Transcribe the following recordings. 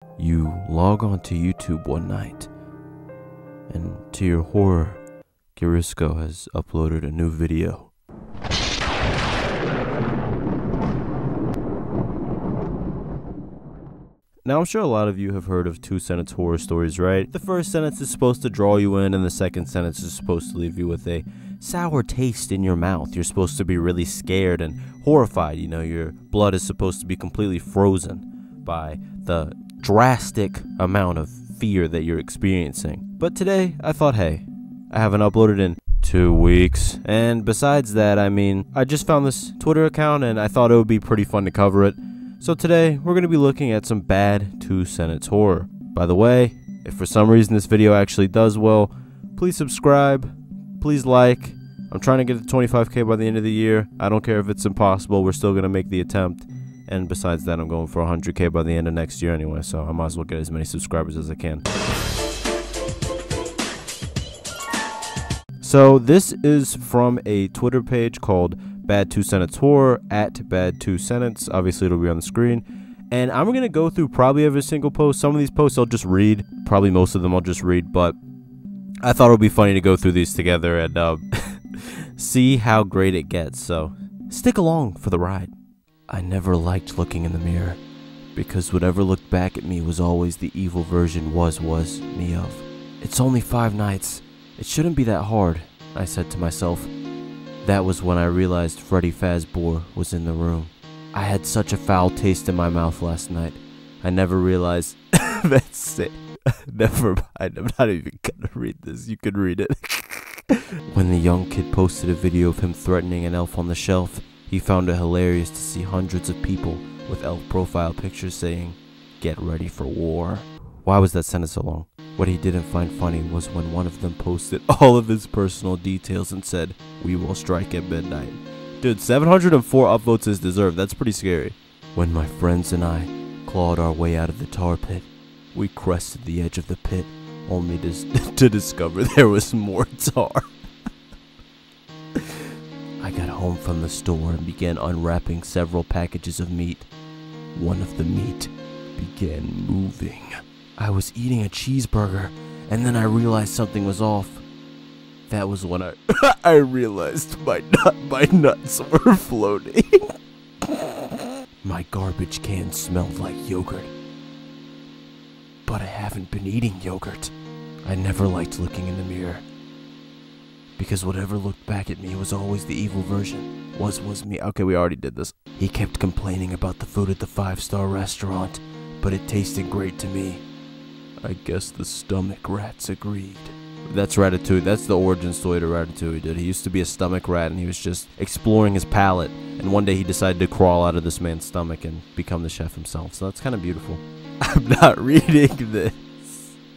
You log onto YouTube one night, and to your horror, Girisco has uploaded a new video. Now, I'm sure a lot of you have heard of two-sentence horror stories, right? The first sentence is supposed to draw you in, and the second sentence is supposed to leave you with a sour taste in your mouth. You're supposed to be really scared and horrified. You know, your blood is supposed to be completely frozen by the drastic amount of fear that you're experiencing. But today, I thought, hey, I haven't uploaded in 2 weeks. And besides that, I mean, I just found this Twitter account, and I thought it would be pretty fun to cover it. So today, we're going to be looking at some bad two-sentence horror. By the way, if for some reason this video actually does well, please subscribe, please like. I'm trying to get to 25K by the end of the year. I don't care if it's impossible, we're still going to make the attempt. And besides that, I'm going for 100K by the end of next year anyway, so I might as well get as many subscribers as I can. So this is from a Twitter page called Bad Two-Sentence Horror, at Bad Two-Sentence. Obviously, it'll be on the screen. And I'm going to go through probably every single post. Some of these posts I'll just read. Probably most of them I'll just read. But I thought it would be funny to go through these together and see how great it gets. So stick along for the ride. I never liked looking in the mirror, because whatever looked back at me was always the evil version was me of. It's only 5 nights. It shouldn't be that hard, I said to myself. That was when I realized Freddy Fazbear was in the room. I had such a foul taste in my mouth last night. I never realized. That's it. Never mind. I'm not even gonna read this. You can read it. When the young kid posted a video of him threatening an elf on the shelf, he found it hilarious to see hundreds of people with elf profile pictures saying, "Get ready for war." Why was that sentence so long? What he didn't find funny was when one of them posted all of his personal details and said, "We will strike at midnight." Dude, 704 upvotes is deserved. That's pretty scary. When my friends and I clawed our way out of the tar pit, we crested the edge of the pit, only to discover there was more tar. I got home from the store and began unwrapping several packages of meat. One of the meat began moving. I was eating a cheeseburger, and then I realized something was off. That was when I realized my nuts were floating. My garbage can smelled like yogurt. But I haven't been eating yogurt. I never liked looking in the mirror, because whatever looked back at me was always the evil version. Was me. Okay, we already did this. He kept complaining about the food at the 5-star restaurant, but it tasted great to me. I guess the stomach rats agreed. That's Ratatouille. That's the origin story to Ratatouille, dude. He used to be a stomach rat, and he was just exploring his palate. And one day he decided to crawl out of this man's stomach and become the chef himself. So that's kind of beautiful. I'm not reading this.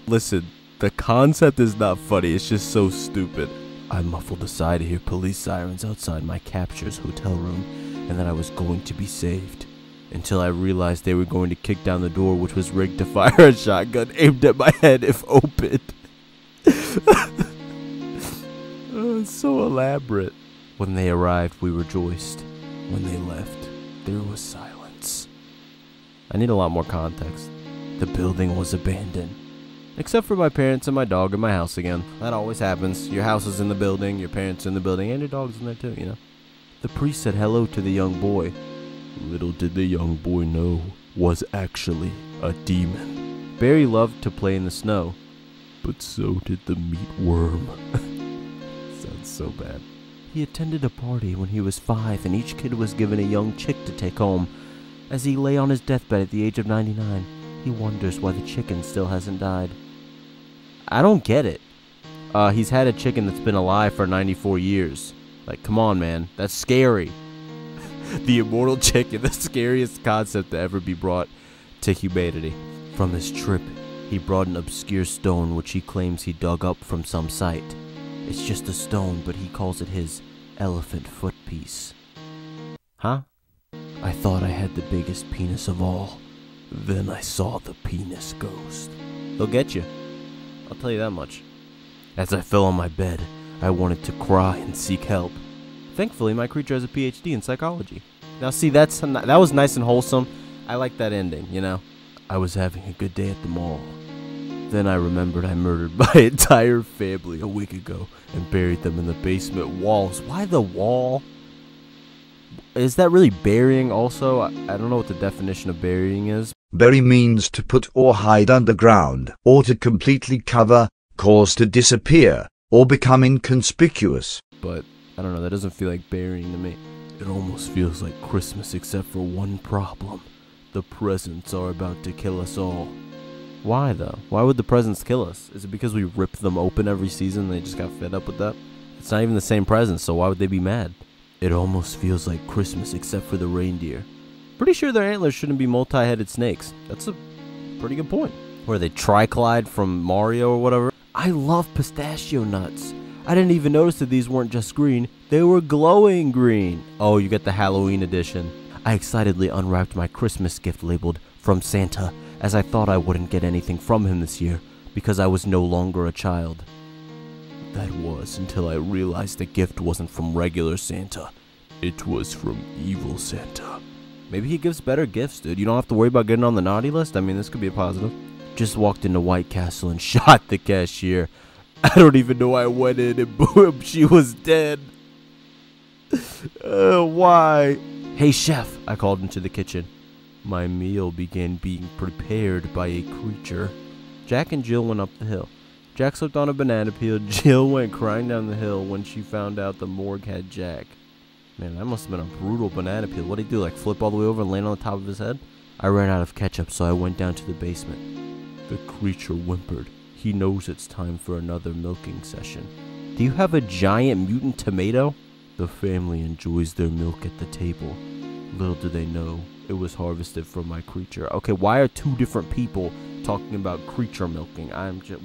Listen, the concept is not funny. It's just so stupid. I muffled aside to hear police sirens outside my capture's hotel room, and that I was going to be saved. Until I realized they were going to kick down the door, which was rigged to fire a shotgun aimed at my head if opened. Oh, it's so elaborate. When they arrived, we rejoiced. When they left, there was silence. I need a lot more context. The building was abandoned, except for my parents and my dog in my house again. That always happens. Your house is in the building, your parents are in the building, and your dog's in there too, you know. The priest said hello to the young boy. Little did the young boy know was actually a demon. Barry loved to play in the snow, but so did the meat worm. Sounds so bad. He attended a party when he was 5, and each kid was given a young chick to take home. As he lay on his deathbed at the age of 99, he wonders why the chicken still hasn't died. I don't get it. He's had a chicken that's been alive for 94 years. Like, come on, man. That's scary. The immortal chicken, the scariest concept to ever be brought to humanity. From his trip, he brought an obscure stone which he claims he dug up from some site. It's just a stone, but he calls it his elephant foot piece. Huh? I thought I had the biggest penis of all. Then I saw the penis ghost. He'll get you. I'll tell you that much. As I fell on my bed, I wanted to cry and seek help. Thankfully, my creature has a PhD in psychology. Now, see, that was nice and wholesome. I like that ending, you know. I was having a good day at the mall. Then I remembered I murdered my entire family a week ago and buried them in the basement walls. Why the wall? Is that really burying also? I don't know what the definition of burying is. Bury means to put or hide underground, or to completely cover, cause to disappear, or become inconspicuous. But, I don't know, that doesn't feel like burying to me. It almost feels like Christmas except for one problem. The presents are about to kill us all. Why though? Why would the presents kill us? Is it because we rip them open every season and they just got fed up with that? It's not even the same presents, so why would they be mad? It almost feels like Christmas except for the reindeer. Pretty sure their antlers shouldn't be multi-headed snakes. That's a pretty good point. Or are they Triclide from Mario or whatever? I love pistachio nuts. I didn't even notice that these weren't just green. They were glowing green. Oh, you get the Halloween edition. I excitedly unwrapped my Christmas gift labeled "From Santa," as I thought I wouldn't get anything from him this year because I was no longer a child. That was until I realized the gift wasn't from regular Santa. It was from evil Santa. Maybe he gives better gifts, dude. You don't have to worry about getting on the naughty list. I mean, this could be a positive. Just walked into White Castle and shot the cashier. I don't even know I went in and boom, she was dead. Why? Hey, chef, I called into the kitchen. My meal began being prepared by a creature. Jack and Jill went up the hill. Jack slipped on a banana peel. Jill went crying down the hill when she found out the morgue had Jack. Man, that must have been a brutal banana peel. What'd he do, like flip all the way over and land on the top of his head? I ran out of ketchup, so I went down to the basement. The creature whimpered. He knows it's time for another milking session. Do you have a giant mutant tomato? The family enjoys their milk at the table. Little do they know, it was harvested from my creature. Okay, why are two different people talking about creature milking?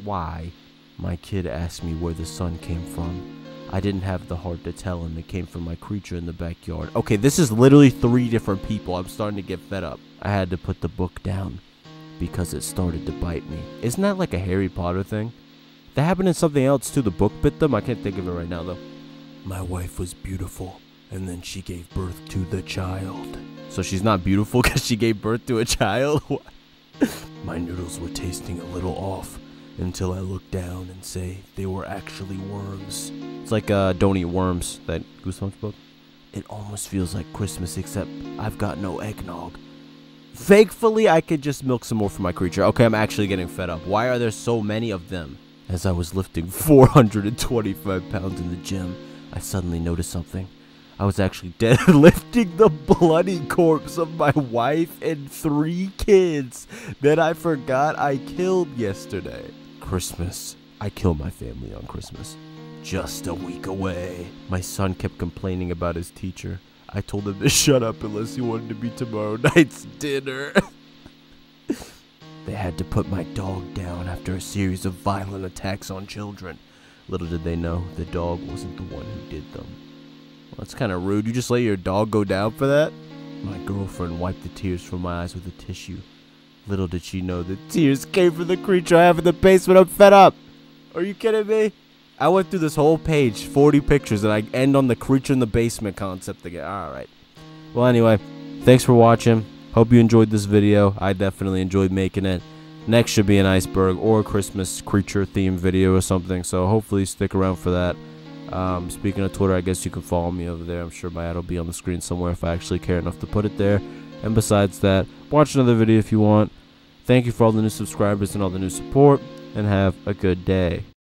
Why? My kid asked me where the sun came from. I didn't have the heart to tell him it came from my creature in the backyard. Okay, this is literally 3 different people. I'm starting to get fed up. I had to put the book down because it started to bite me. Isn't that like a Harry Potter thing? That happened in something else too. The book bit them. I can't think of it right now though. My wife was beautiful, and then she gave birth to the child. So she's not beautiful because she gave birth to a child? My noodles were tasting a little off until I looked down and say they were actually worms. It's like Don't Eat Worms, that Goosebumps book. It almost feels like Christmas except I've got no eggnog. Thankfully, I could just milk some more for my creature. Okay, I'm actually getting fed up. Why are there so many of them? As I was lifting 425 pounds in the gym, I suddenly noticed something. I was actually deadlifting the bloody corpse of my wife and 3 kids that I forgot I killed yesterday. Christmas. I kill my family on Christmas. Just a week away. My son kept complaining about his teacher. I told him to shut up unless he wanted to be tomorrow night's dinner. They had to put my dog down after a series of violent attacks on children. Little did they know, the dog wasn't the one who did them. Well, that's kind of rude. You just let your dog go down for that? My girlfriend wiped the tears from my eyes with a tissue. Little did she know the tears came from the creature I have in the basement. I'm fed up. Are you kidding me? I went through this whole page, 40 pictures, and I end on the creature in the basement concept again. Alright. Well, anyway, thanks for watching. Hope you enjoyed this video. I definitely enjoyed making it. Next should be an iceberg or a Christmas creature themed video or something, so hopefully stick around for that. Speaking of Twitter, I guess you can follow me over there. I'm sure my ad will be on the screen somewhere if I actually care enough to put it there. And besides that, watch another video if you want. Thank you for all the new subscribers and all the new support, and have a good day.